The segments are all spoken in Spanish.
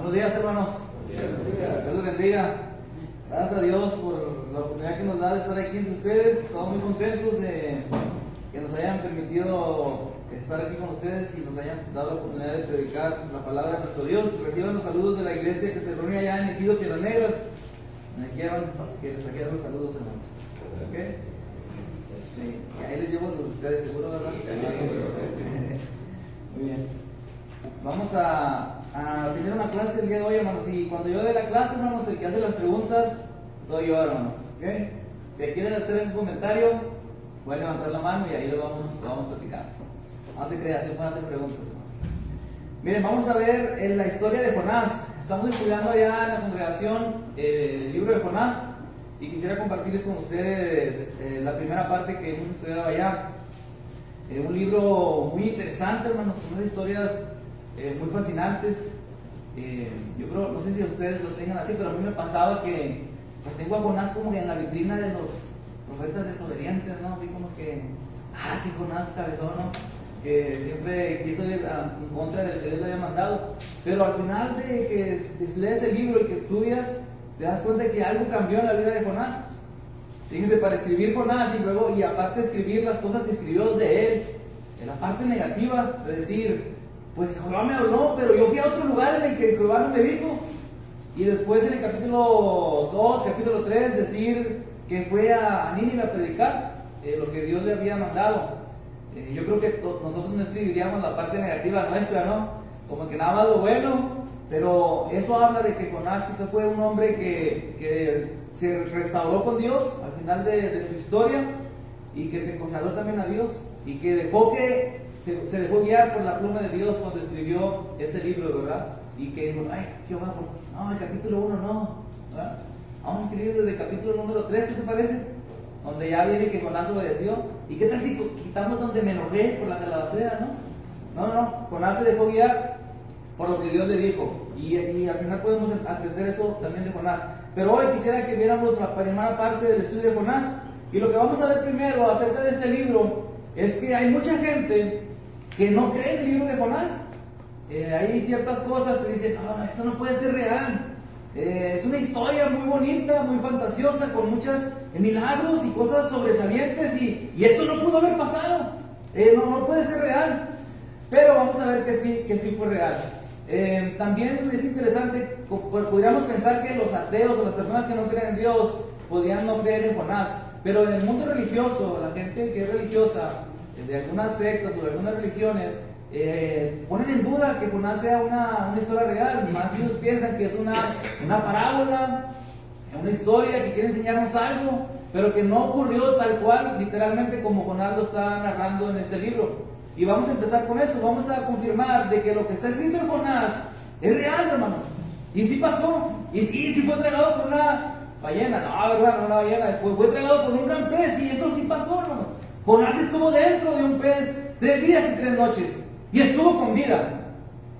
Buenos días, hermanos. Dios los bendiga. Gracias a Dios por la oportunidad que nos da de estar aquí entre ustedes. Estamos muy contentos de que nos hayan permitido estar aquí con ustedes y nos hayan dado la oportunidad de predicar la palabra de nuestro Dios. Reciban los saludos de la iglesia que se reúne allá en Ejido Piedras Negras. Me quiero que les trajeran los saludos, hermanos. ¿Ok? Sí, y ahí les llevo los de ustedes, seguro, ¿verdad? Muy bien. Vamos a tener una clase el día de hoy, hermanos. Y cuando yo dé la clase, hermanos, el que hace las preguntas soy yo, hermanos. ¿Okay? Si quieren hacer un comentario, pueden levantar la mano y ahí lo vamos platicando. No se crea, si pueden hacer preguntas, hermanos. Miren, vamos a ver la historia de Jonás. Estamos estudiando allá en la congregación el libro de Jonás y quisiera compartirles con ustedes la primera parte que hemos estudiado allá. Un libro muy interesante, hermanos, unas historias muy fascinantes. Yo creo, no sé si ustedes lo tengan así, pero a mí me pasaba que pues tengo a Jonás como que en la vitrina de los profetas desobedientes, ¿no? Así como que, que Jonás cabezón, ¿no? Que siempre quiso ir en contra del que Dios le había mandado. Pero al final de que lees el libro y que estudias, te das cuenta de que algo cambió en la vida de Jonás. Fíjense, para escribir Jonás y aparte escribir las cosas que escribió de él, en la parte negativa, de decir, pues Jehová me habló, pero yo fui a otro lugar en el que Jehová no me dijo. Y después en el capítulo 2, capítulo 3, decir que fue a Nínive a predicar lo que Dios le había mandado. Yo creo que nosotros no escribiríamos la parte negativa nuestra, ¿no? Como que nada más lo bueno, pero eso habla de que Jonás quizá fue un hombre que se restauró con Dios al final de su historia y que se consagró también a Dios y que se dejó guiar por la pluma de Dios cuando escribió ese libro, ¿verdad? Y que dijo, Jehová, no, el capítulo 1 no, ¿verdad? Vamos a escribir desde el capítulo número 3, ¿qué te parece? Donde ya viene que Jonás obedeció. ¿Y qué tal si quitamos donde me enojé por la calabacera, no? No, Jonás se dejó guiar por lo que Dios le dijo. Y al final podemos entender eso también de Jonás. Pero hoy quisiera que viéramos la primera parte del estudio de Jonás. Y lo que vamos a ver primero acerca de este libro es que hay mucha gente que no cree en el libro de Jonás. Hay ciertas cosas que dicen, esto no puede ser real. Es una historia muy bonita, muy fantasiosa, con muchos milagros y cosas sobresalientes y esto no pudo haber pasado. No puede ser real. Pero vamos a ver que sí fue real. También es interesante, podríamos pensar que los ateos o las personas que no creen en Dios podrían no creer en Jonás, pero en el mundo religioso, la gente que es religiosa, de algunas sectas o de algunas religiones, ponen en duda que Jonás sea una historia real. Más ellos piensan que es una parábola, una historia que quiere enseñarnos algo, pero que no ocurrió tal cual, literalmente como Jonás lo está narrando en este libro. Y vamos a empezar con eso, vamos a confirmar de que lo que está escrito en Jonás es real, hermanos. Y sí pasó, y sí fue tragado por una ballena, no, una ballena, fue tragado por un gran pez, y eso sí pasó, hermanos. Jonás estuvo dentro de un pez 3 días y 3 noches, y estuvo con vida,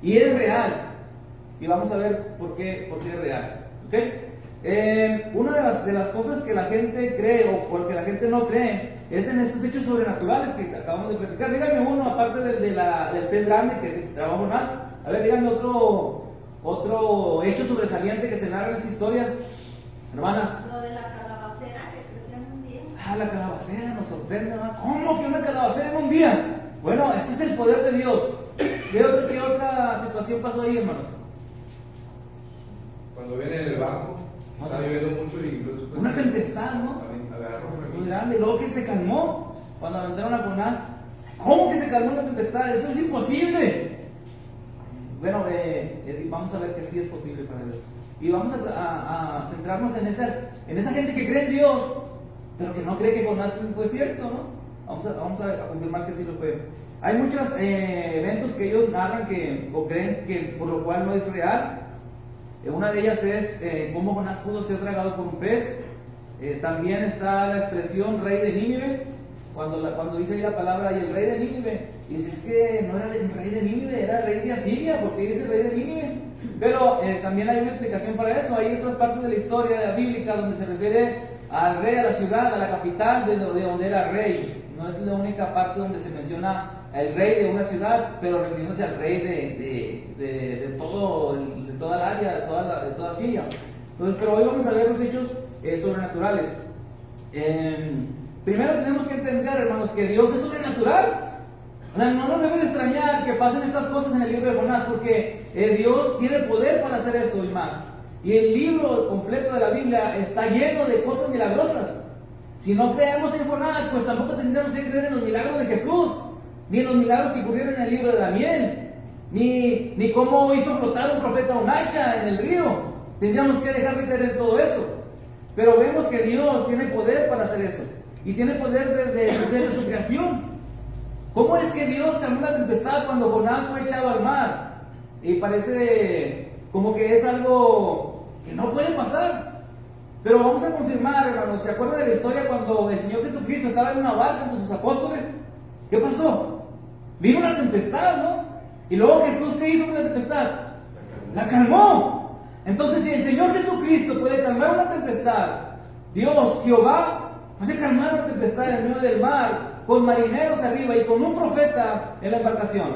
y es real. Y vamos a ver por qué es real, ¿ok? Una de las cosas que la gente cree o porque la gente no cree es en estos hechos sobrenaturales que acabamos de platicar. Díganme uno, aparte del pez grande que se trabajó más. A ver, díganme otro hecho sobresaliente que se narra en esa historia, hermana. Lo de la calabacera que creció en un día. La calabacera nos sorprende, hermana. ¿Cómo que una calabacera en un día? Bueno, ese es el poder de Dios. ¿Qué otra situación pasó ahí, hermanos? Cuando viene en el barco, está lloviendo mucho y pues, una tempestad, ¿no? Muy grande, luego que se calmó cuando aventaron a Jonás. ¿Cómo que se calmó la tempestad? Eso es imposible. Bueno, vamos a ver que sí es posible para Dios. Y vamos a centrarnos en esa gente que cree en Dios, pero que no cree que Jonás fue cierto, ¿no? Vamos a confirmar que sí lo fue. Hay muchos eventos que ellos narran o creen que por lo cual no es real. Una de ellas es cómo Jonás pudo ser tragado por un pez. También está la expresión rey de Nínive, cuando dice ahí la palabra y el rey de Nínive, dice es que no era el rey de Nínive, era el rey de Asiria, porque dice rey de Nínive. Pero también hay una explicación para eso. Hay otras partes de la historia bíblica donde se refiere al rey, a la ciudad, a la capital de donde era rey. No es la única parte donde se menciona el rey de una ciudad, pero refiriéndose al rey de toda el área, de toda Siria. Entonces, pero hoy vamos a ver los hechos sobrenaturales. Primero tenemos que entender, hermanos, que Dios es sobrenatural. O sea, no nos debe de extrañar que pasen estas cosas en el libro de Jonás, porque Dios tiene poder para hacer eso y más. Y el libro completo de la Biblia está lleno de cosas milagrosas. Si no creemos en Jonás, pues tampoco tendríamos que creer en los milagros de Jesús, ni en los milagros que ocurrieron en el libro de Daniel, ni cómo hizo flotar un profeta un hacha en el río. Tendríamos que dejar de creer en todo eso. Pero vemos que Dios tiene poder para hacer eso, y tiene poder de su creación. ¿Cómo es que Dios calmó la tempestad cuando Jonás fue echado al mar? Y parece como que es algo que no puede pasar. Pero vamos a confirmar, hermanos. ¿Se acuerdan de la historia cuando el Señor Jesucristo estaba en una barca con sus apóstoles? ¿Qué pasó? Vino una tempestad, ¿no? Y luego Jesús, ¿qué hizo con la tempestad? La calmó. Entonces, si el Señor Jesucristo puede calmar una tempestad, Dios, Jehová, puede calmar una tempestad en el medio del mar, con marineros arriba y con un profeta en la embarcación.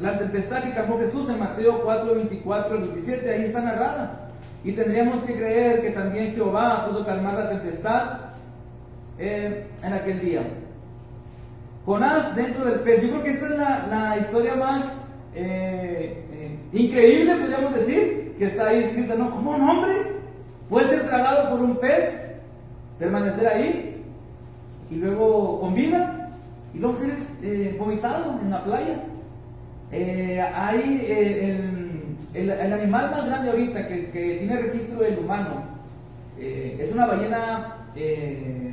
La tempestad que calmó Jesús en Mateo 4, 24 al 27, ahí está narrada. Y tendríamos que creer que también Jehová pudo calmar la tempestad en aquel día. Jonás dentro del pez. Yo creo que esta es la historia más increíble, podríamos decir, que está ahí escrita, ¿no? ¿Cómo un hombre puede ser tragado por un pez, permanecer ahí, y luego con vida, y luego ser vomitado en la playa? Hay el animal más grande ahorita que tiene registro del humano, es una ballena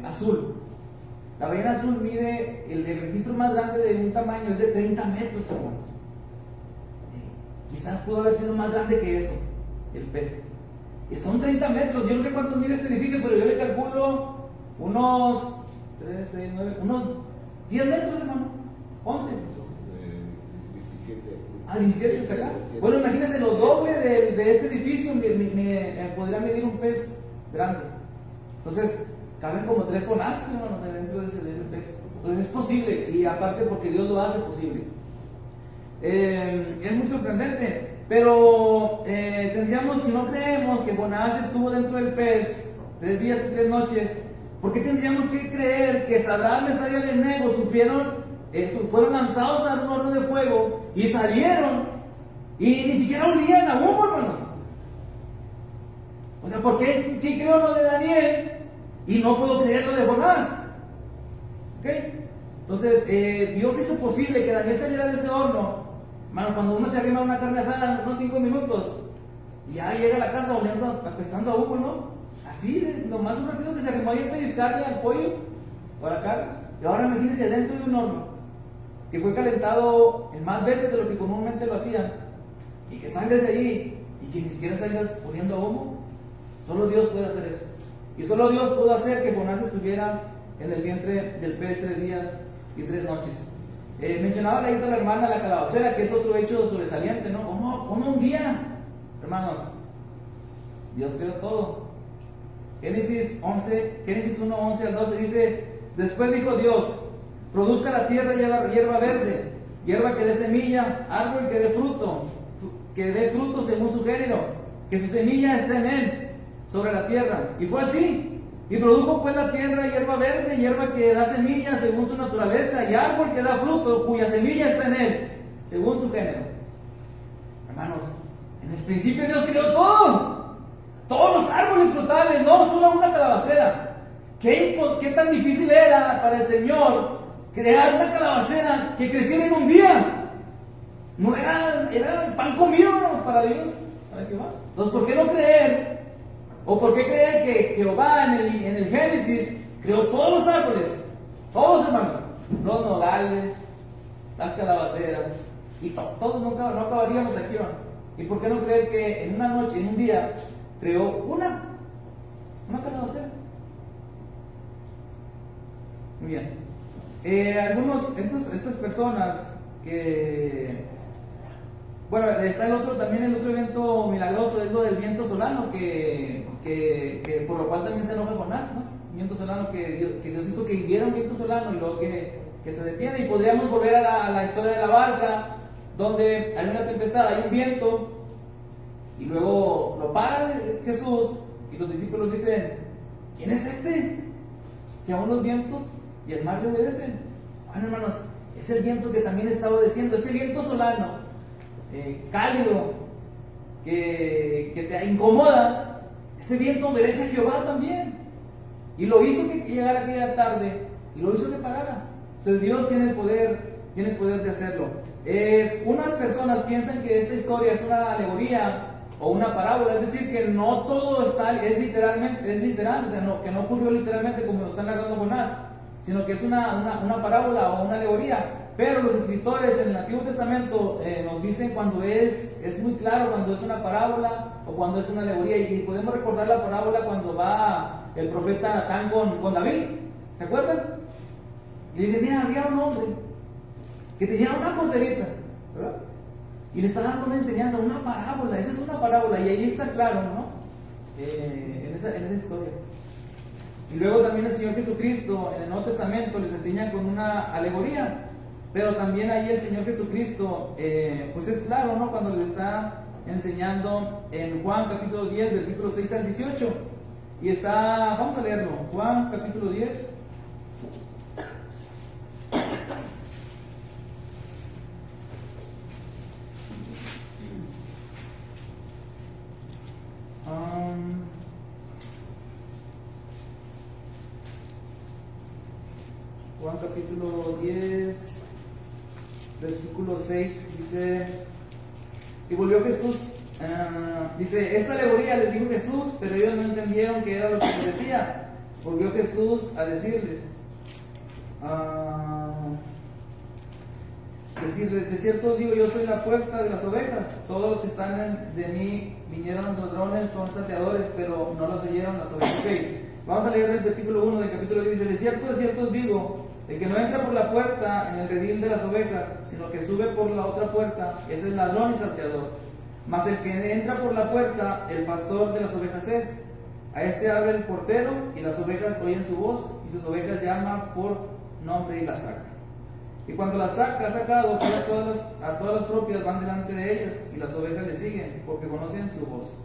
azul. La ballena azul mide, el registro más grande de un tamaño es de 30 metros, hermanos. Quizás pudo haber sido más grande que eso, el pez. Y son 30 metros, yo no sé cuánto mide este edificio, pero yo le calculo unos 3, 6, 9, unos 10 metros, hermano, 11. 17 hasta acá. Bueno, imagínense, lo doble de este edificio podría medir un pez grande. Entonces, caben como 3 Jonás, hermanos, dentro de ese pez. Entonces es posible, y aparte porque Dios lo hace posible. Es muy sorprendente, pero tendríamos, si no creemos que Jonás estuvo dentro del pez 3 días y 3 noches, ¿por qué tendríamos que creer que Sadrach, Mesach y Abednego fueron lanzados a un horno de fuego y salieron y ni siquiera olían a humo, hermanos? O sea, ¿por qué sí creo lo de Daniel y no puedo creer lo de Jonás? ¿Ok? Entonces, Dios hizo posible que Daniel saliera de ese horno. Hermano, cuando uno se arrima a una carne asada, unos 5 minutos, ya llega a la casa oliendo, apestando a humo, ¿no? Así, nomás un ratito que se arrimó ahí a pellizcarle al pollo por acá. Y ahora imagínense dentro de un horno que fue calentado en más veces de lo que comúnmente lo hacían, y que salgas de ahí y que ni siquiera salgas oliendo a humo. Solo Dios puede hacer eso. Y solo Dios pudo hacer que Jonás estuviera en el vientre del pez 3 días y 3 noches. Mencionaba la hija de la hermana la calabacera, que es otro hecho sobresaliente, ¿no? ¿Cómo un día? Hermanos, Dios creó todo. Génesis 1, 11 al 12 dice: después dijo Dios, produzca la tierra hierba verde, hierba que dé semilla, árbol que dé fruto según su género, que su semilla esté en él, sobre la tierra. Y fue así. Y produjo pues la tierra hierba verde, hierba que da semilla según su naturaleza, y árbol que da fruto, cuya semilla está en él, según su género. Hermanos, en el principio Dios creó todo. Todos los árboles frutales, no solo una calabacera. ¿Qué tan difícil era para el Señor crear una calabacera que creciera en un día? No era pan comido para Dios. ¿Sabe qué va? Entonces, ¿por qué no creer? ¿O por qué creer que Jehová en el Génesis creó todos los árboles? Todos, hermanos. Los nogales, las calabaceras, y todos no acabaríamos aquí, hermanos. ¿Y por qué no creer que en una noche, en un día, creó una calabacera? Muy bien. Estas personas que Bueno, está también el otro evento milagroso, es lo del viento solano, que por lo cual también se enoja Jonás, ¿no? Viento solano, que Dios hizo que hubiera un viento solano y luego que se detiene. Y podríamos volver a la historia de la barca, donde hay una tempestad, hay un viento, y luego lo para Jesús, y los discípulos dicen: ¿quién es este? Que aún los vientos y el mar le obedecen. Bueno, hermanos, es el viento que también está obedeciendo, ese viento solano, cálido, que te incomoda. Ese viento obedece a Jehová también, y lo hizo que llegara aquella tarde, y lo hizo que parara. Entonces Dios tiene el poder de hacerlo. Unas personas piensan que esta historia es una alegoría o una parábola, es decir, que no todo es literal, o sea, que no ocurrió literalmente como lo está narrando Jonás, sino que es una parábola o una alegoría. Pero los escritores en el Antiguo Testamento nos dicen cuando es muy claro, cuando es una parábola o cuando es una alegoría. Y podemos recordar la parábola cuando va el profeta Natán con David, ¿se acuerdan? Y le dice: mira, había un hombre que tenía una corderita, ¿verdad? Y le está dando una enseñanza, una parábola. Esa es una parábola, y ahí está claro, ¿no? En esa historia. Y luego también el Señor Jesucristo en el Nuevo Testamento les enseña con una alegoría. Pero también ahí el Señor Jesucristo, pues es claro, ¿no? Cuando les está enseñando en Juan capítulo 10, versículos 6 al 18. Y está, vamos a leerlo, Juan capítulo 10. Juan capítulo 10, versículo 6, dice: y volvió Jesús, dice, esta alegoría les dijo Jesús, pero ellos no entendieron qué era lo que les decía. Volvió Jesús a decirles: de cierto os digo, yo soy la puerta de las ovejas. Todos los que están de mí vinieron los ladrones, son salteadores, pero no los oyeron las ovejas. Okay. Vamos a leer el versículo 1 del capítulo 10. Dice: de cierto os digo, el que no entra por la puerta en el redil de las ovejas, sino que sube por la otra puerta, ese es ladrón y salteador. Mas el que entra por la puerta, el pastor de las ovejas es. A este abre el portero, y las ovejas oyen su voz, y sus ovejas llama por nombre y las saca. Y cuando las ha sacado, a todas las propias van delante de ellas, y las ovejas le siguen, porque conocen su voz.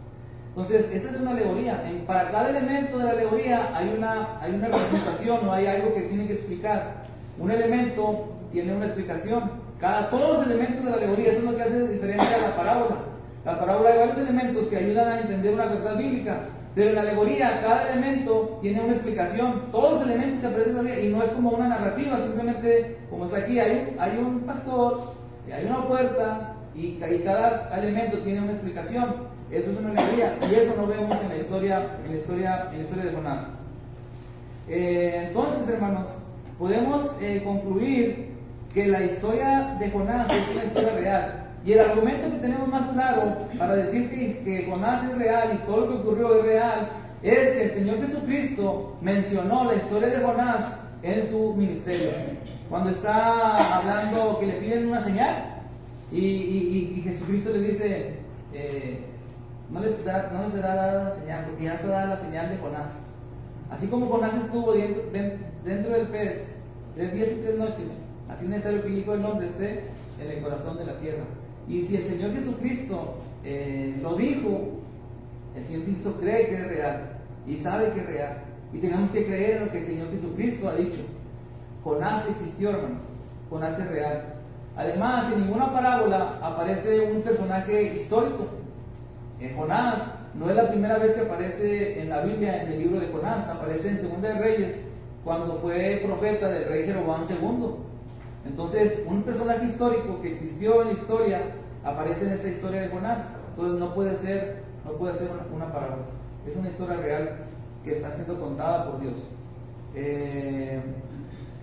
Entonces, esa es una alegoría. Para cada elemento de la alegoría hay una representación, o hay algo que tiene que explicar. Un elemento tiene una explicación. Todos los elementos de la alegoría, eso es lo que hace diferencia a la parábola. La parábola hay varios elementos que ayudan a entender una verdad bíblica, pero en la alegoría cada elemento tiene una explicación. Todos los elementos que aparecen en la Biblia, y no es como una narrativa, simplemente como está aquí, hay un pastor, hay una puerta, y cada elemento tiene una explicación. Eso es una alegoría, y eso no vemos en la historia de Jonás. Entonces, hermanos, podemos concluir que la historia de Jonás es una historia real. Y el argumento que tenemos más claro para decir que Jonás es real y todo lo que ocurrió es real, es que el Señor Jesucristo mencionó la historia de Jonás en su ministerio. Cuando está hablando que le piden una señal, y Jesucristo les dice: no les será dada la señal, porque ya se da la señal de Jonás. Así como Jonás estuvo dentro del pez 3 días y 3 noches, así es necesario que el Hijo del Hombre esté en el corazón de la tierra. Y si el Señor Jesucristo lo dijo, el Señor Jesucristo cree que es real y sabe que es real, y tenemos que creer en lo que el Señor Jesucristo ha dicho. Jonás existió, hermanos. Jonás es real. Además, en ninguna parábola aparece un personaje histórico. Jonás no es la primera vez que aparece en la Biblia, en el libro de Jonás. Aparece en Segunda de Reyes, cuando fue profeta del rey Jeroboam II. Entonces, un personaje histórico que existió en la historia aparece en esta historia de Jonás. Entonces, no puede ser una parábola. Es una historia real que está siendo contada por Dios.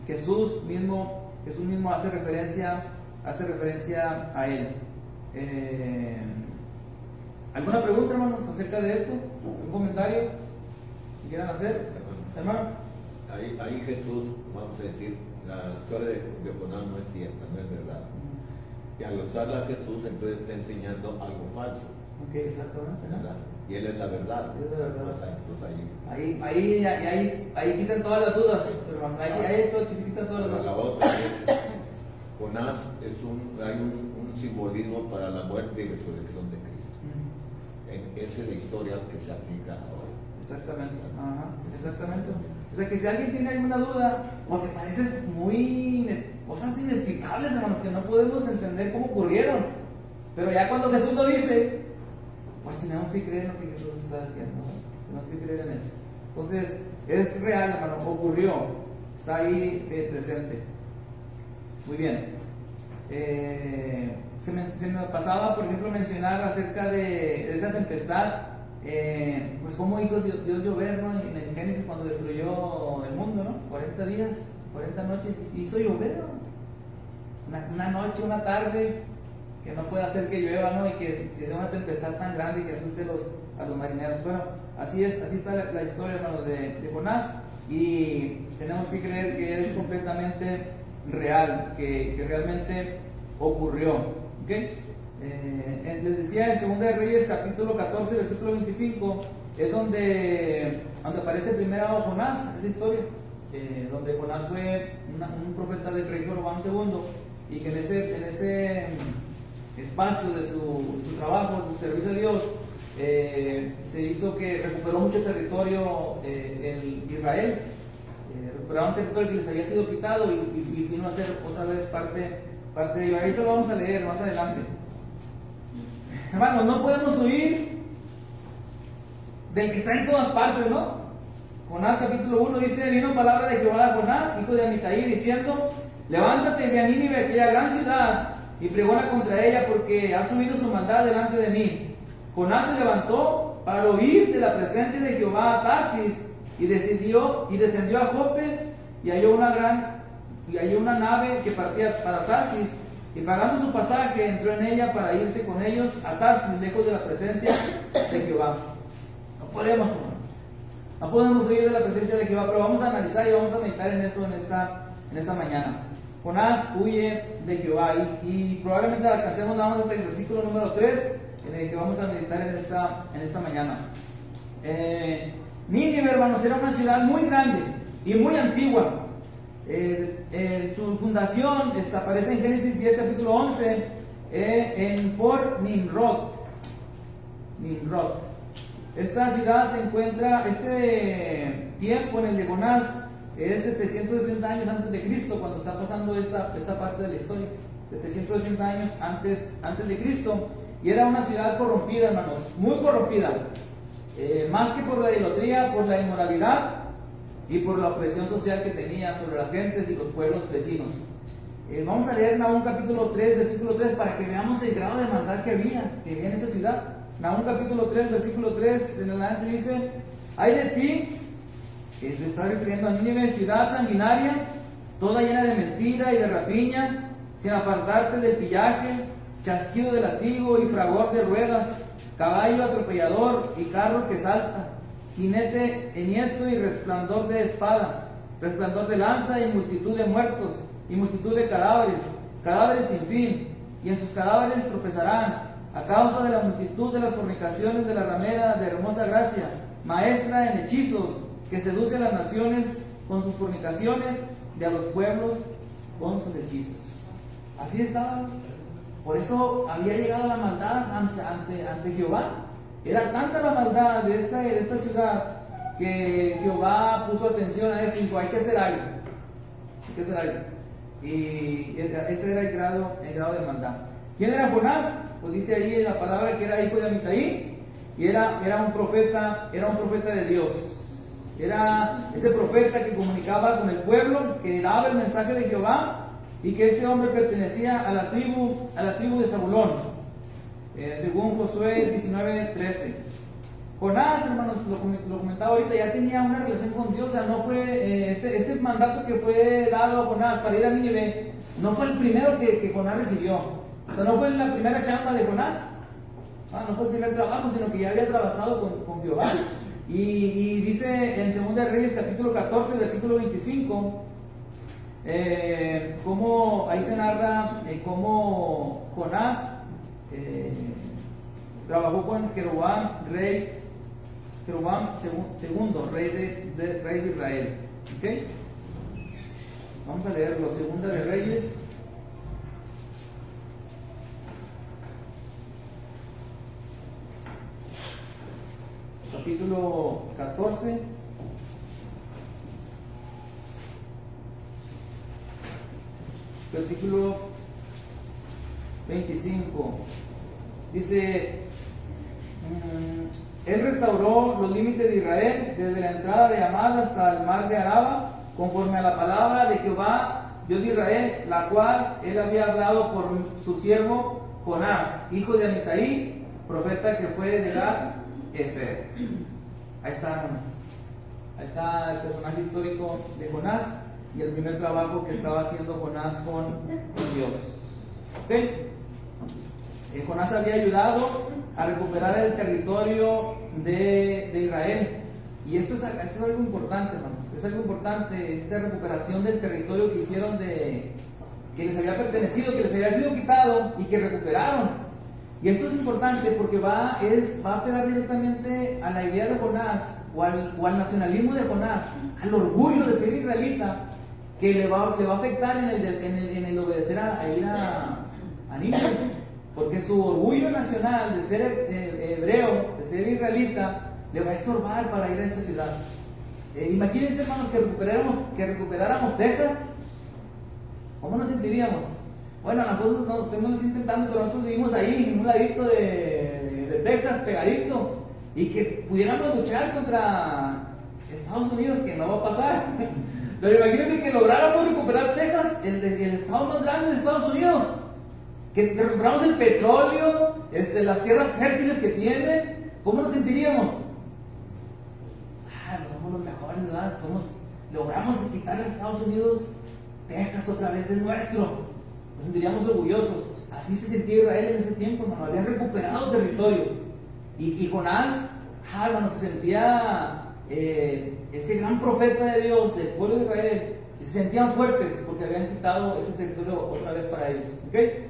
Jesús mismo hace referencia a él. ¿Alguna pregunta, hermanos, acerca de esto? ¿Un comentario que quieran hacer, hermano? Ahí Jesús, vamos a decir, la historia de Jonás no es cierta, no es verdad. Y al usarla Jesús, entonces está enseñando algo falso, Ok, exactamente, ¿no? ¿verdad? Y Él es la verdad. Él es la verdad. Entonces, Ahí quitan todas las dudas, hermano. Ahí quitan todas las Pero la dudas. otra es, Jonás hay un simbolismo para la muerte y resurrección de Cristo. Esa es la historia que se aplica ahora. Exactamente, ajá, exactamente. O sea que si alguien tiene alguna duda, porque parece cosas inexplicables, hermanos, que no podemos entender cómo ocurrieron. Pero ya cuando Jesús lo dice, pues tenemos que creer en lo que Jesús está diciendo, ¿no? Tenemos que creer en eso. Entonces, es real, hermano, ocurrió, está ahí presente. Muy bien. Se me pasaba, por ejemplo, mencionar acerca de esa tempestad, pues cómo hizo Dios llover, ¿no? En Génesis, cuando destruyó el mundo, ¿no? 40 días, 40 noches, hizo llover, ¿no? Una noche, una tarde, que no puede hacer que llueva, ¿no? Y que sea una tempestad tan grande que asuste a los marineros. Bueno, así está la historia, hermano, de Jonás, y tenemos que creer que es completamente real, que realmente ocurrió. ¿Ok? Les decía en 2 de Reyes capítulo 14 versículo 25 es donde aparece primero Jonás, es la historia, donde Jonás fue un profeta del rey Jeroboam II, y que en ese espacio de su trabajo, de su servicio a Dios, se hizo que recuperó mucho territorio Israel, recuperaron territorio que les había sido quitado y vino a ser otra vez parte de ello. Ahorita lo vamos a leer más adelante. Hermanos, no podemos huir del que está en todas partes, ¿no? Jonás capítulo 1 dice: vino palabra de Jehová a Jonás, hijo de Amitai, diciendo: levántate, ve a Nínive, aquella gran ciudad, y pregona contra ella, porque ha subido su maldad delante de mí. Jonás se levantó para huir de la presencia de Jehová a Tarsis, y descendió a Jope, y halló una nave que partía para Tarsis, y pagando su pasaje entró en ella para irse con ellos a Tarsis, lejos de la presencia de Jehová. No podemos, hermanos, no podemos huir de la presencia de Jehová, pero vamos a analizar y vamos a meditar en eso en esta mañana. Jonás huye de Jehová, y probablemente alcancemos nada más hasta el versículo número 3, en el que vamos a meditar en esta mañana. Nínive, hermanos, era una ciudad muy grande y muy antigua. Su fundación aparece en Génesis 10 capítulo 11 por Nimrod. Esta ciudad se encuentra, este tiempo en el de Jonás es 760 años antes de Cristo, cuando está pasando esta parte de la historia. 760 años antes de Cristo, y era una ciudad corrompida, hermanos, muy corrompida, más que por la idolatría, por la inmoralidad y por la opresión social que tenía sobre las gentes y los pueblos vecinos. Vamos a leer Nahum capítulo 3, versículo 3, para que veamos el grado de maldad que había en esa ciudad. Nahum capítulo 3, versículo 3, en adelante dice: ay de ti, se está refiriendo a Nínive, ciudad sanguinaria, toda llena de mentira y de rapiña, sin apartarte del pillaje, chasquido de latigo y fragor de ruedas, caballo atropellador y carro que salta, jinete enhiesto y resplandor de espada, resplandor de lanza y multitud de muertos, y multitud de cadáveres sin fin, y en sus cadáveres tropezarán, a causa de la multitud de las fornicaciones de la ramera de hermosa gracia, maestra en hechizos, que seduce a las naciones con sus fornicaciones, y a los pueblos con sus hechizos. Así estaba. Por eso había llegado la maldad ante Jehová. Era tanta la maldad de esta ciudad que Jehová puso atención a eso y dijo: hay que hacer algo. Y ese era el grado de maldad. ¿Quién era Jonás? Pues dice ahí en la palabra que era hijo de Amitai, y era un profeta de Dios. Era ese profeta que comunicaba con el pueblo, que daba el mensaje de Jehová, y que este hombre pertenecía a la tribu de Zabulón, según Josué 19:13. Jonás, hermanos, lo comentaba ahorita, ya tenía una relación con Dios. O sea, no fue este mandato que fue dado a Jonás para ir a Nínive, no fue el primero que Jonás recibió. O sea, no fue la primera chamba de Jonás, no fue el primer trabajo, sino que ya había trabajado con Jehová. Y dice en 2 de Reyes capítulo 14 versículo 25: Cómo ahí se narra cómo Jonás trabajó con Jeroboam segundo, rey de Israel. ¿Okay? Vamos a leerlo, Segunda de Reyes. Capítulo 14. Versículo 25. Dice, él restauró los límites de Israel desde la entrada de Amad hasta el mar de Araba, conforme a la palabra de Jehová, Dios de Israel, la cual él había hablado por su siervo Jonás, hijo de Amitai, profeta que fue de Gad-Hefer. Ahí está, hermanos. Ahí está el personaje histórico de Jonás y el primer trabajo que estaba haciendo Jonás con Dios. ¿Okay? Jonás había ayudado a recuperar el territorio de Israel. Y esto es algo importante, hermanos. Es algo importante, esta recuperación del territorio que hicieron que les había pertenecido, que les había sido quitado y que recuperaron. Y esto es importante porque va a pegar directamente a la idea de Jonás o al nacionalismo de Jonás, al orgullo de ser israelita, que le va a afectar en el obedecer a ir a Nínive. Porque su orgullo nacional de ser hebreo, de ser israelita, le va a estorbar para ir a esta ciudad. Imagínense, hermanos, que recuperáramos Texas. ¿Cómo nos sentiríamos? Bueno, a lo mejor no estemos intentando, pero nosotros vivimos ahí, en un ladito de Texas, pegadito, y que pudiéramos luchar contra Estados Unidos, que no va a pasar. Pero imagínense que lográramos recuperar Texas, el estado más grande de Estados Unidos. Que recuperamos el petróleo, las tierras fértiles que tiene. ¿Cómo nos sentiríamos? Somos los mejores, ¿verdad? Logramos quitarle a Estados Unidos Texas otra vez, es nuestro. Nos sentiríamos orgullosos. Así se sentía Israel en ese tiempo, hermano. Habían recuperado territorio. Y Jonás, hermano, se sentía ese gran profeta de Dios, del pueblo de Israel. Y se sentían fuertes porque habían quitado ese territorio otra vez para ellos. ¿Okay?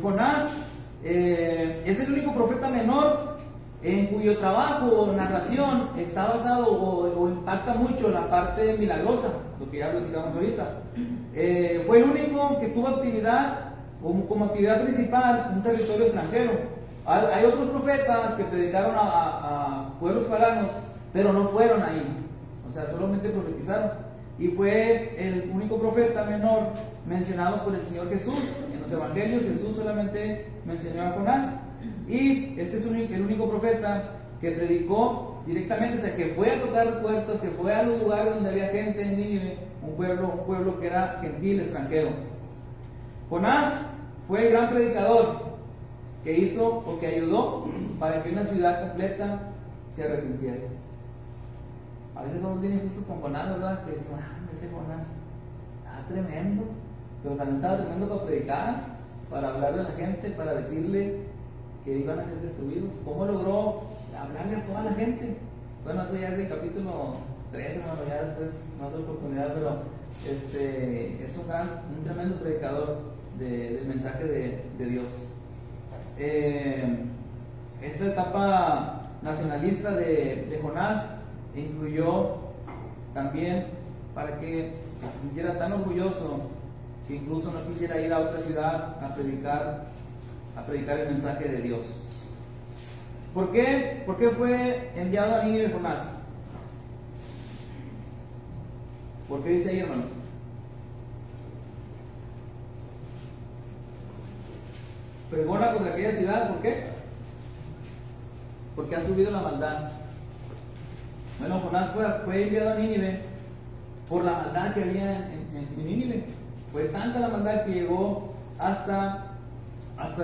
Jonás es el único profeta menor en cuyo trabajo o narración está basado o impacta mucho la parte milagrosa, lo que ya platicamos ahorita. Fue el único que tuvo actividad como actividad principal un territorio extranjero. Hay otros profetas que predicaron a pueblos paganos, pero no fueron ahí, o sea, solamente profetizaron. Y fue el único profeta menor mencionado por el Señor Jesús. En los evangelios Jesús solamente mencionó a Jonás. Y este es el único profeta que predicó directamente, o sea, que fue a tocar puertas, que fue a los lugares donde había gente en Nínive, un pueblo que era gentil, extranjero. Jonás fue el gran predicador que hizo o que ayudó para que una ciudad completa se arrepintiera. A veces somos bien injustos con Jonás, ¿verdad? Que decimos, ese Jonás está tremendo, pero también estaba tremendo para predicar, para hablarle a la gente, para decirle que iban a ser destruidos. ¿Cómo logró hablarle a toda la gente? Bueno, eso ya es del capítulo 13, hermano, ya después no otra oportunidad, pero es un tremendo predicador del mensaje de Dios. Esta etapa nacionalista de Jonás incluyó también para que se sintiera tan orgulloso que incluso no quisiera ir a otra ciudad a predicar el mensaje de Dios. ¿Por qué? ¿Por qué fue enviado a Nínive Jonás? ¿Por qué dice ahí, hermanos? Pregona contra aquella ciudad, ¿por qué? Porque ha subido la maldad. Bueno, Jonás fue enviado a Nínive por la maldad que había en Nínive. Fue tanta la maldad que llegó hasta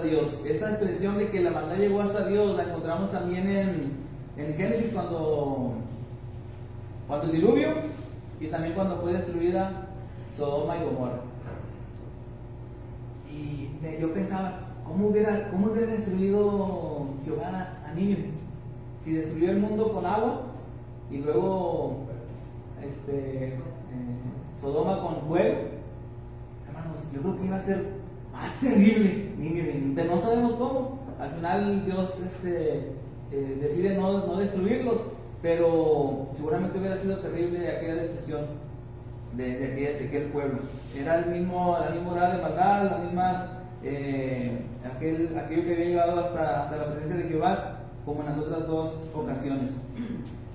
Dios. Esa expresión de que la maldad llegó hasta Dios la encontramos también en Génesis cuando el diluvio y también cuando fue destruida Sodoma y Gomorra. Y yo pensaba, ¿cómo hubiera destruido Jehová a Nínive? Si destruyó el mundo con agua y luego Sodoma con fuego, hermanos, yo creo que iba a ser más terrible Nínive. No sabemos cómo. Al final Dios decide no destruirlos, pero seguramente hubiera sido terrible aquella destrucción de aquel pueblo. Era la misma edad de maldad, las mismas, aquello que había llegado hasta la presencia de Jehová, como en las otras dos ocasiones.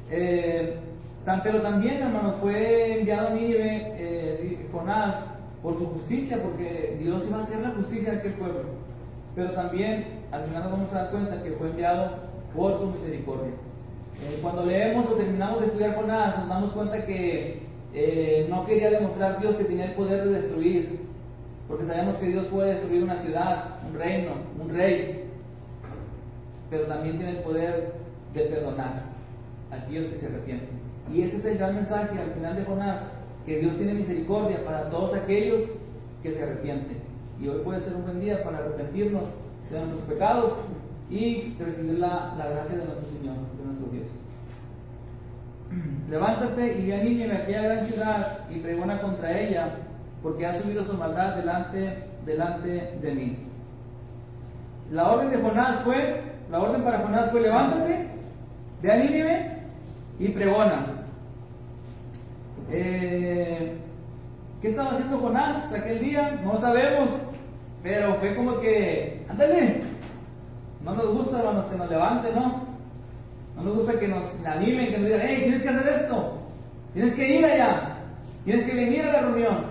Pero también, hermanos, fue enviado a Nínive Jonás por su justicia, porque Dios iba a hacer la justicia de aquel pueblo. Pero también, al final nos vamos a dar cuenta que fue enviado por su misericordia. Cuando leemos o terminamos de estudiar Jonás, nos damos cuenta que no quería demostrar Dios que tenía el poder de destruir, porque sabemos que Dios puede destruir una ciudad, un reino, un rey, pero también tiene el poder de perdonar a aquellos que se arrepienten. Y ese es el gran mensaje al final de Jonás, que Dios tiene misericordia para todos aquellos que se arrepienten. Y hoy puede ser un buen día para arrepentirnos de nuestros pecados y recibir la gracia de nuestro Señor, de nuestro Dios. Levántate y ve a Nínive, aquella gran ciudad, y pregona contra ella, porque ha subido su maldad delante de mí. La orden para Jonás fue: levántate, ve a Nínive y pregona. ¿Qué estaba haciendo Jonás aquel día? No sabemos, pero fue como que, ándale, no nos gusta, hermanos, que nos levanten, ¿no? No nos gusta que nos animen, que nos digan, hey, tienes que hacer esto, tienes que ir allá, tienes que venir a la reunión,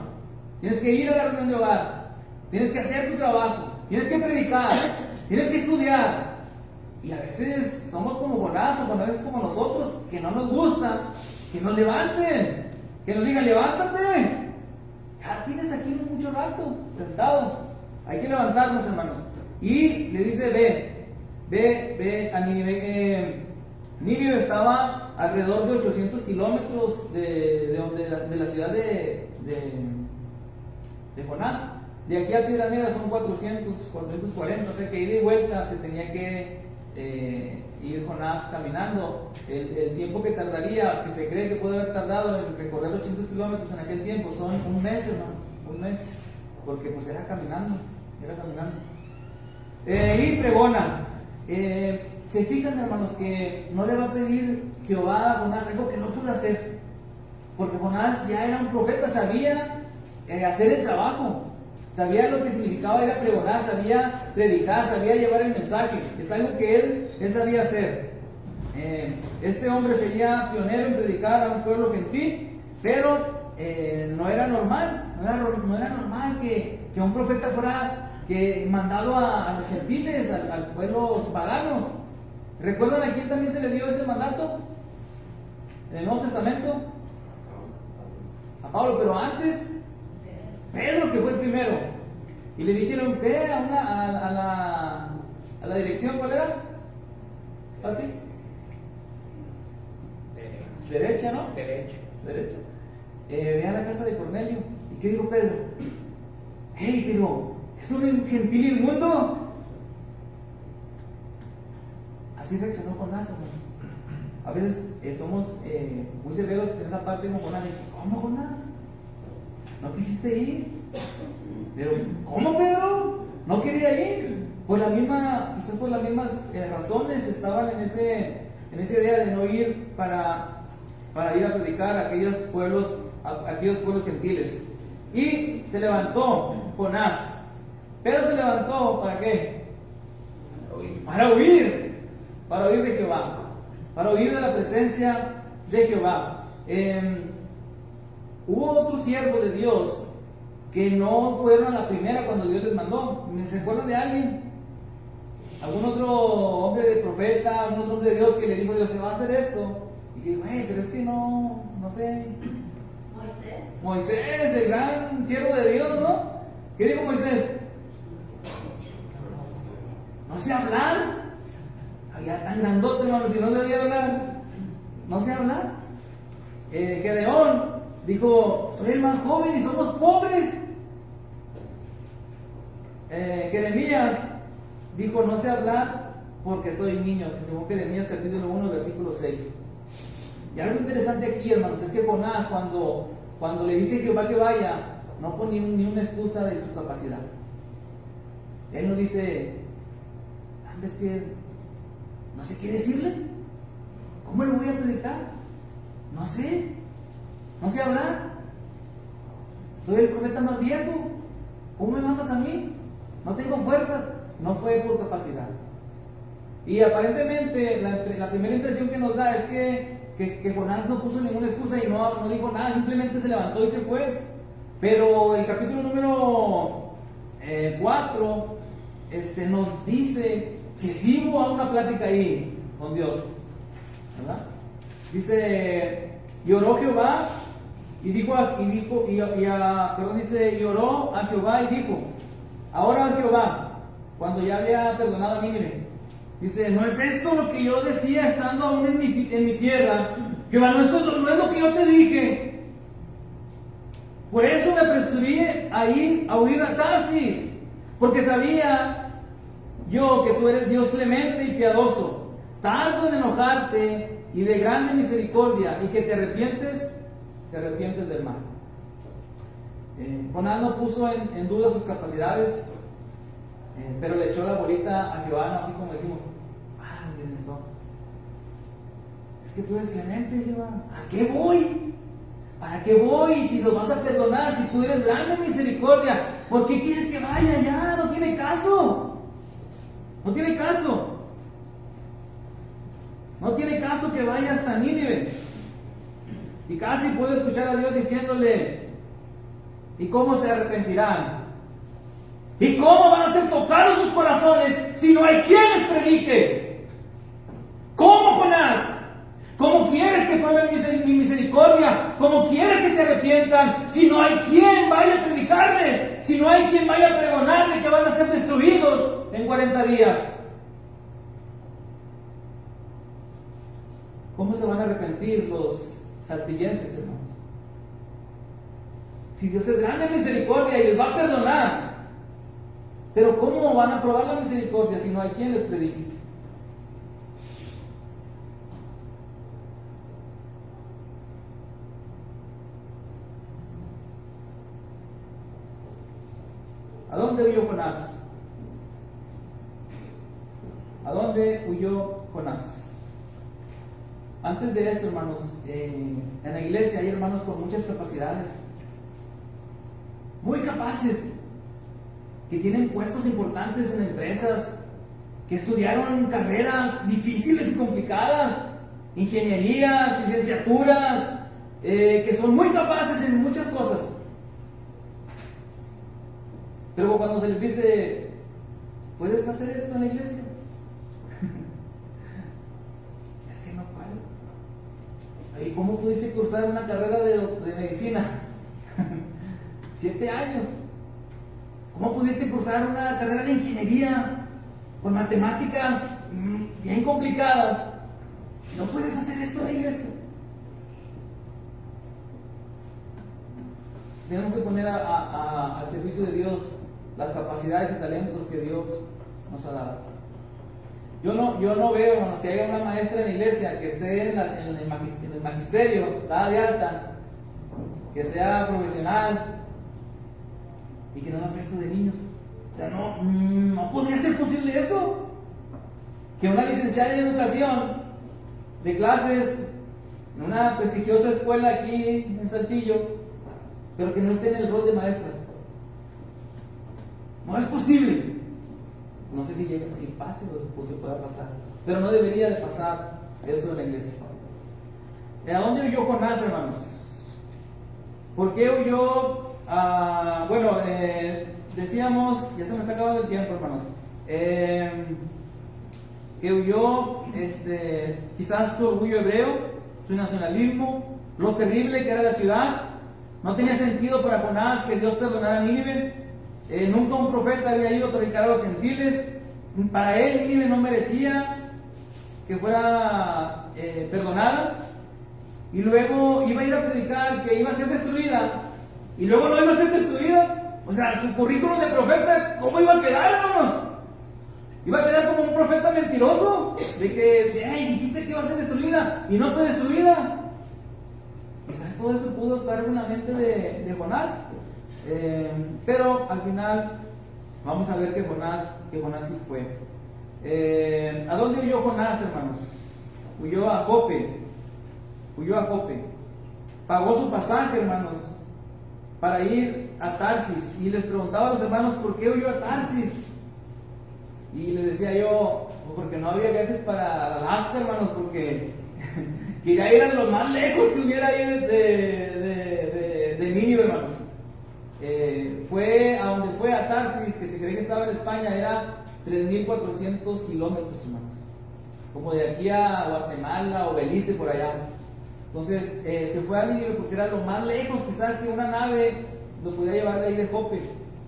tienes que ir a la reunión de hogar, tienes que hacer tu trabajo, tienes que predicar, tienes que estudiar. Y a veces somos como Jonás, o a veces como nosotros, que no nos gusta que nos levanten, que nos digan, levántate, ya tienes aquí mucho rato sentado, hay que levantarnos, hermanos. Y le dice, ve a Nínive. Nínive estaba alrededor de 800 kilómetros de la ciudad de Jonás. De aquí a Piedra Negra son 440, o sea que ida y vuelta se tenía que ir Jonás caminando. El tiempo que tardaría, que se cree que puede haber tardado en recorrer 800 kilómetros en aquel tiempo, son un mes, hermanos, un mes, porque pues era caminando. Y pregona. Se fijan, hermanos, que no le va a pedir Jehová a Jonás algo que no pudo hacer, porque Jonás ya era un profeta, sabía hacer el trabajo, sabía lo que significaba ir a pregonar, sabía predicar, sabía llevar el mensaje. Es algo que él sabía hacer. Este hombre sería pionero en predicar a un pueblo gentil, pero no era normal que un profeta fuera mandado a los gentiles, a pueblos paganos. ¿Recuerdan a quién también se le dio ese mandato? En el Nuevo Testamento. A Pablo, pero antes, Pedro, que fue el primero. Y le dijeron, ve a la dirección, ¿cuál era? ¿Pati? Derecha, ¿no? Derecha. Ve a la casa de Cornelio. ¿Y qué dijo Pedro? Hey, pero ¿es un gentil inmundo? Así reaccionó Jonás, hermano. A veces somos muy severos en esa parte como Jonás. ¿Cómo, Jonás? ¿No quisiste ir? Pero, ¿cómo, Pedro? ¿No quería ir? Quizás por las mismas razones estaban en esa idea de no ir para ir a predicar a aquellos pueblos gentiles. Y se levantó Jonás. Pero se levantó, ¿para qué? Para huir de Jehová, para huir de la presencia de Jehová. Hubo otro siervo de Dios que no fueron a la primera cuando Dios les mandó. ¿Se acuerdan de alguien? ¿Algún otro hombre de profeta, algún otro hombre de Dios que le dijo a Dios, se va a hacer esto? Y que dijo, pero es que no sé. Moisés, el gran siervo de Dios, ¿no? ¿Qué dijo Moisés? No sé hablar. Ya tan grandote, hermano, si no debía hablar. No sé hablar. Gedeón dijo, soy el más joven y somos pobres. Jeremías dijo, no sé hablar porque soy niño, según Jeremías capítulo 1, versículo 6. Y algo interesante aquí, hermanos, es que Jonás, cuando cuando le dice Jehová que vaya, no pone ni una excusa de su capacidad. Él no dice, es que no sé qué decirle. ¿Cómo le voy a predicar? No sé hablar. Soy el profeta más viejo. ¿Cómo me mandas a mí? No tengo fuerzas. No fue por capacidad. Y aparentemente la primera impresión que nos da es que Jonás no puso ninguna excusa y no dijo nada, simplemente se levantó y se fue. Pero el capítulo número 4 nos dice que sí hubo una plática ahí con Dios, ¿verdad? Dice, y oró Jehová y oró a Jehová y dijo, ahora Jehová, cuando ya había perdonado a Nínive, dice, ¿no es esto lo que yo decía estando aún en mi tierra? Jehová, no es lo que yo te dije. Por eso me apresuré a ir a huir a Tarsis, porque sabía yo que tú eres Dios clemente y piadoso, tardo en enojarte y de grande misericordia, y que te arrepientes del mal. Jonás no puso en duda sus capacidades, pero le echó la bolita a Jehová, así como decimos, es que tú eres clemente, Jehová, ¿a qué voy? ¿Para qué voy si los vas a perdonar? Si tú eres grande en misericordia, ¿por qué quieres que vaya ya? No tiene caso. No tiene caso. No tiene caso que vaya hasta Nínive. Y casi puedo escuchar a Dios diciéndole, ¿y cómo se arrepentirán? ¿Y cómo van a ser tocados sus corazones si no hay quien les predique? ¿Cómo, Jonás? ¿Cómo quieres que prueben mi misericordia? ¿Cómo quieres que se arrepientan si no hay quien vaya a predicarles? Si no hay quien vaya a pregonarles que van a ser destruidos en 40 días. ¿Cómo se van a arrepentir los saltillenses, hermanos? Si Dios es grande en misericordia y les va a perdonar, pero ¿cómo van a probar la misericordia si no hay quien les predique? ¿A dónde huyó Jonás? ¿A dónde huyó Jonás? Antes de eso, hermanos, en la iglesia hay hermanos con muchas capacidades, muy capaces, que tienen puestos importantes en empresas, que estudiaron carreras difíciles y complicadas, ingenierías, licenciaturas, que son muy capaces en muchas cosas. Pero cuando se les dice, ¿puedes hacer esto en la iglesia? Es que no puedo. ¿Y cómo pudiste cursar una carrera de medicina? 7 años. ¿Cómo pudiste cursar una carrera de ingeniería con matemáticas bien complicadas? ¿No puedes hacer esto en la iglesia? Tenemos que poner al servicio de Dios las capacidades y talentos que Dios nos ha dado. Yo no veo, hermanos, que haya una maestra en la iglesia que esté en el magisterio, dada de alta, que sea profesional y que no haga clases de niños. O sea, no podría ser posible eso. Que una licenciada en educación de clases en una prestigiosa escuela aquí en Saltillo, pero que no esté en el rol de maestras. No es posible. No sé si pase o se pueda pasar, pero no debería de pasar eso en la iglesia. ¿A dónde huyó Jonás, hermanos? ¿Por qué huyó? Decíamos, ya se me está acabando el tiempo, hermanos, que huyó quizás su orgullo hebreo, su nacionalismo, lo terrible que era la ciudad. No tenía sentido para Jonás que Dios perdonara a Nínive. Nunca un profeta había ido a predicar a los gentiles. Para él Nínive no merecía que fuera perdonada. Y luego iba a ir a predicar que iba a ser destruida. Y luego no iba a ser destruida. O sea, su currículum de profeta, ¿cómo iba a quedar, hermanos? Iba a quedar como un profeta mentiroso. De que dijiste que iba a ser destruida y no fue destruida. Quizás todo eso pudo estar en la mente de Jonás. Pero al final vamos a ver que Jonás sí fue. ¿A dónde huyó Jonás, hermanos? Huyó a Jope. Pagó su pasaje, hermanos, para ir a Tarsis. Y les preguntaba a los hermanos, ¿por qué huyó a Tarsis? Y les decía yo, porque no había viajes para Alaska, hermanos, porque quería ir a lo más lejos que hubiera ahí de Nínive, hermanos. Fue a donde fue, a Tarsis, que se cree que estaba en España, era 3.400 kilómetros, hermanos, como de aquí a Guatemala o Belice, por allá. Entonces se fue a Nínive porque era lo más lejos quizás que una nave lo podía llevar de ahí de Jope,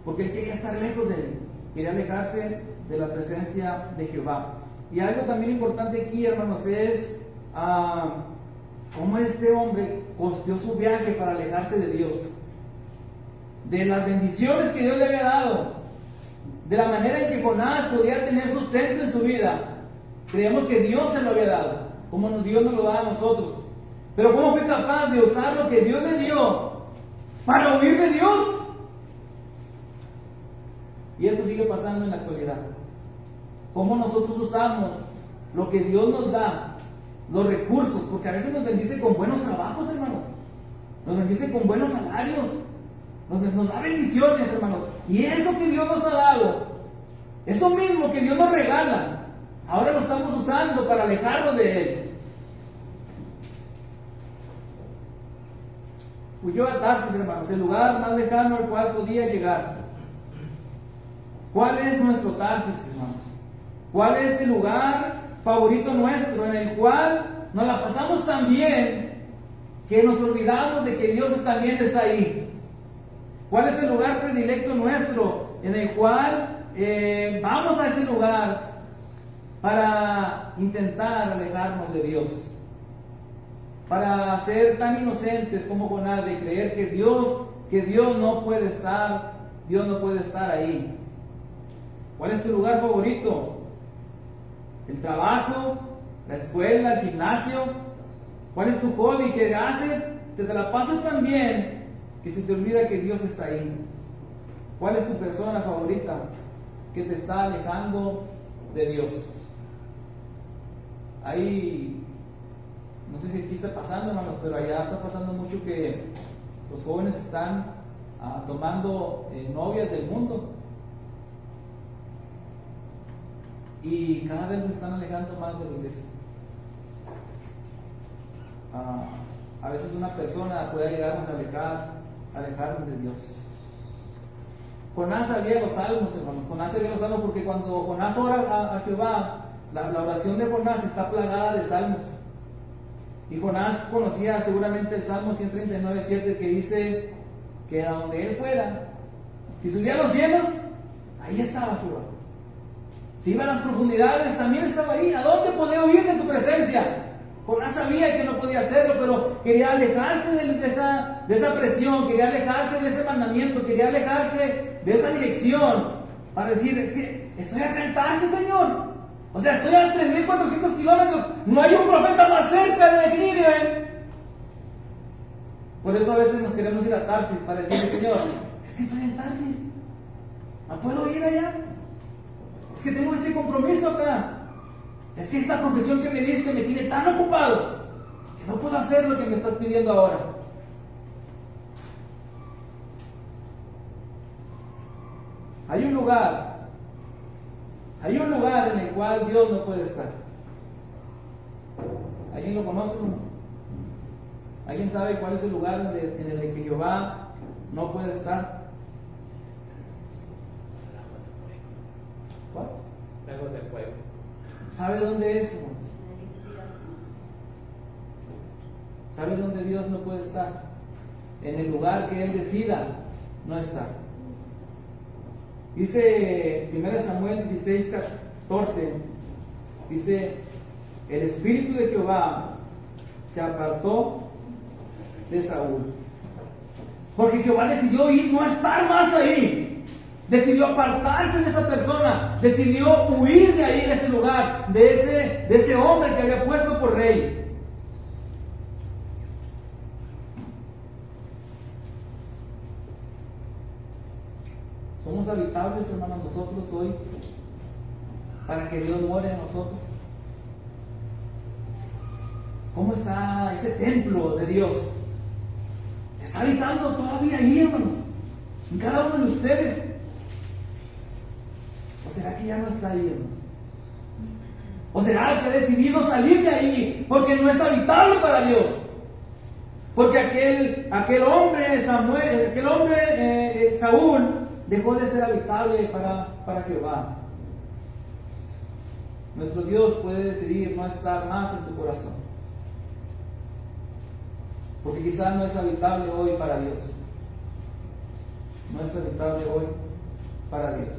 porque él quería estar lejos de él, quería alejarse de la presencia de Jehová. Y algo también importante aquí, hermanos, es cómo este hombre costeó su viaje para alejarse de Dios, de las bendiciones que Dios le había dado, de la manera en que Jonás podía tener sustento en su vida. Creemos que Dios se lo había dado, como Dios nos lo da a nosotros. Pero ¿cómo fue capaz de usar lo que Dios le dio para huir de Dios? Y esto sigue pasando en la actualidad. ¿Cómo nosotros usamos lo que Dios nos da, los recursos? Porque a veces nos bendice con buenos trabajos, hermanos. Nos bendice con buenos salarios. Nos da bendiciones, hermanos. Y eso que Dios nos ha dado, eso mismo que Dios nos regala, ahora lo estamos usando para alejarnos de Él. Huyó a Tarsis, hermanos, el lugar más lejano al cual podía llegar. ¿Cuál es nuestro Tarsis, hermanos? ¿Cuál es el lugar favorito nuestro en el cual nos la pasamos tan bien que nos olvidamos de que Dios también está ahí? ¿Cuál es el lugar predilecto nuestro en el cual vamos a ese lugar para intentar alejarnos de Dios? Para ser tan inocentes como Jonás de creer que Dios no puede estar ahí. ¿Cuál es tu lugar favorito? ¿El trabajo? ¿La escuela? ¿El gimnasio? ¿Cuál es tu hobby que te la pasas tan bien que se te olvida que Dios está ahí? ¿Cuál es tu persona favorita que te está alejando de Dios? Ahí, no sé si aquí está pasando, hermanos, pero allá está pasando mucho que los jóvenes están tomando novias del mundo y cada vez se están alejando más de la iglesia. A veces una persona puede llegarnos a alejarnos de Dios. Jonás sabía los salmos, hermanos. Jonás sabía los salmos porque cuando Jonás ora a Jehová, la oración de Jonás está plagada de salmos. Y Jonás conocía seguramente el Salmo 139:7 que dice que a donde él fuera, si subía a los cielos, ahí estaba Jehová. Si iba a las profundidades, también estaba ahí. ¿A dónde podía huir de tu presencia? Jonás sabía que no podía hacerlo, pero quería alejarse de esa presión, quería alejarse de ese mandamiento, quería alejarse de esa dirección, para decir, es que estoy acá en Tarsis, Señor. O sea, estoy a 3.400 kilómetros, no hay un profeta más cerca de Nínive. Por eso a veces nos queremos ir a Tarsis para decirle, Señor, es que estoy en Tarsis, no puedo ir allá, es que tengo este compromiso acá. Es que esta profesión que me diste me tiene tan ocupado que no puedo hacer lo que me estás pidiendo ahora. Hay un lugar en el cual Dios no puede estar. ¿Alguien lo conoce? ¿Alguien sabe cuál es el lugar en el que Jehová no puede estar? ¿Cuál? Lejos del fuego. ¿Sabe dónde es, hermanos? ¿Sabe dónde Dios no puede estar? En el lugar que Él decida no estar. Dice 1 Samuel 16:14, dice, el Espíritu de Jehová se apartó de Saúl. Porque Jehová decidió no estar más ahí. Decidió apartarse de esa persona, decidió huir de ahí, de ese lugar, de ese hombre que había puesto por rey. habitables, hermanos, nosotros hoy, para que Dios more en nosotros? ¿Cómo está ese templo de Dios? ¿Está habitando todavía ahí, hermanos? En cada uno de ustedes. ¿O será que ya no está ahí, hermanos? ¿O será que ha decidido salir de ahí porque no es habitable para Dios? Porque aquel hombre Saúl dejó de ser habitable para Jehová. Nuestro Dios puede decidir no estar más en tu corazón, porque quizás no es habitable hoy para Dios. No es habitable hoy para Dios.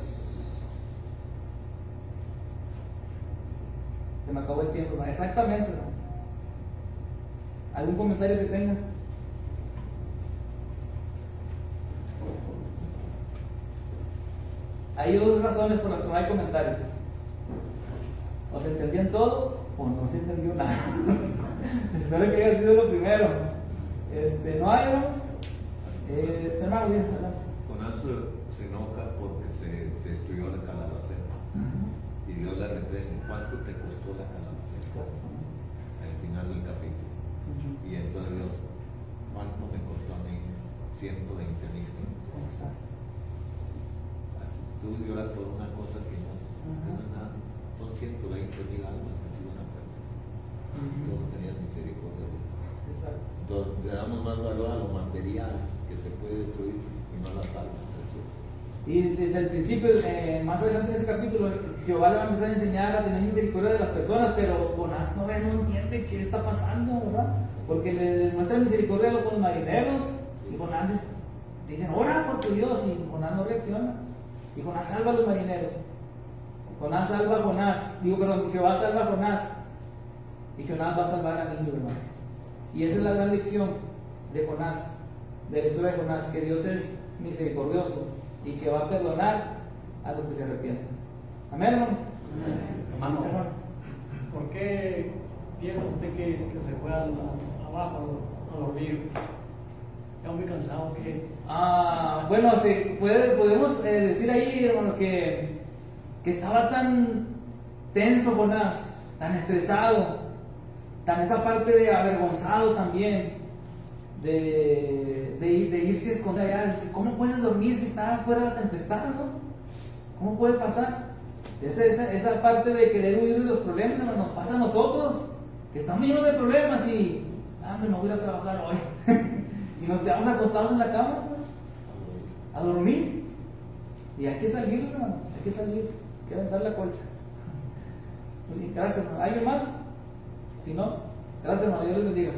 Se me acabó el tiempo, hermano. Exactamente, hermano. ¿Algún comentario que tengan? Hay dos razones por las que no hay comentarios. O se entendían todo o no se entendió nada. Espero que haya sido lo primero. ¿No hay, hermanos? Hermano, bien, adelante. Jonás se enoja porque se destruyó la calabacera. Y Dios le reprende. ¿Cuánto te costó la calabacera? Al final del capítulo. Y entonces Dios, ¿cuánto me costó a mí? 120,000. Tú lloras por una cosa que no es nada. Son 120,000 almas que se van a perder. Todos tenían misericordia de Dios. Entonces le damos más valor a lo material que se puede destruir y no a las almas preciosas. Y desde el principio, más adelante en ese capítulo, Jehová le va a empezar a enseñar a tener misericordia de las personas, pero Jonás no entiende qué está pasando, ¿verdad? Porque le muestra misericordia con los marineros, y Jonás dicen, ora por tu Dios, y Jonás no reacciona. Y Jonás salva a los marineros. Jehová salva a Jonás. Y Jonás va a salvar a Nínive, hermanos. Y esa es la gran lección de Jonás, de la historia de Jonás, que Dios es misericordioso y que va a perdonar a los que se arrepienten. Amén, hermanos. Hermano, ¿por qué piensa usted que se fue abajo a dormir? Ya muy cansado que... Bueno, sí, podemos decir ahí, hermano, que estaba tan tenso Jonás, tan estresado, tan esa parte de avergonzado también, de irse a esconder allá. ¿Cómo puedes dormir si está fuera de la tempestad, no? ¿Cómo puede pasar? Esa parte de querer huir de los problemas, hermano, nos pasa a nosotros, que estamos llenos de problemas y no voy a ir a trabajar hoy. Y nos quedamos acostados en la cama, a dormir. Y hay que salir, hermano, hay que salir, hay que aventar la colcha. Gracias, hermano. ¿Alguien más? Si no, gracias, hermano, Dios les bendiga.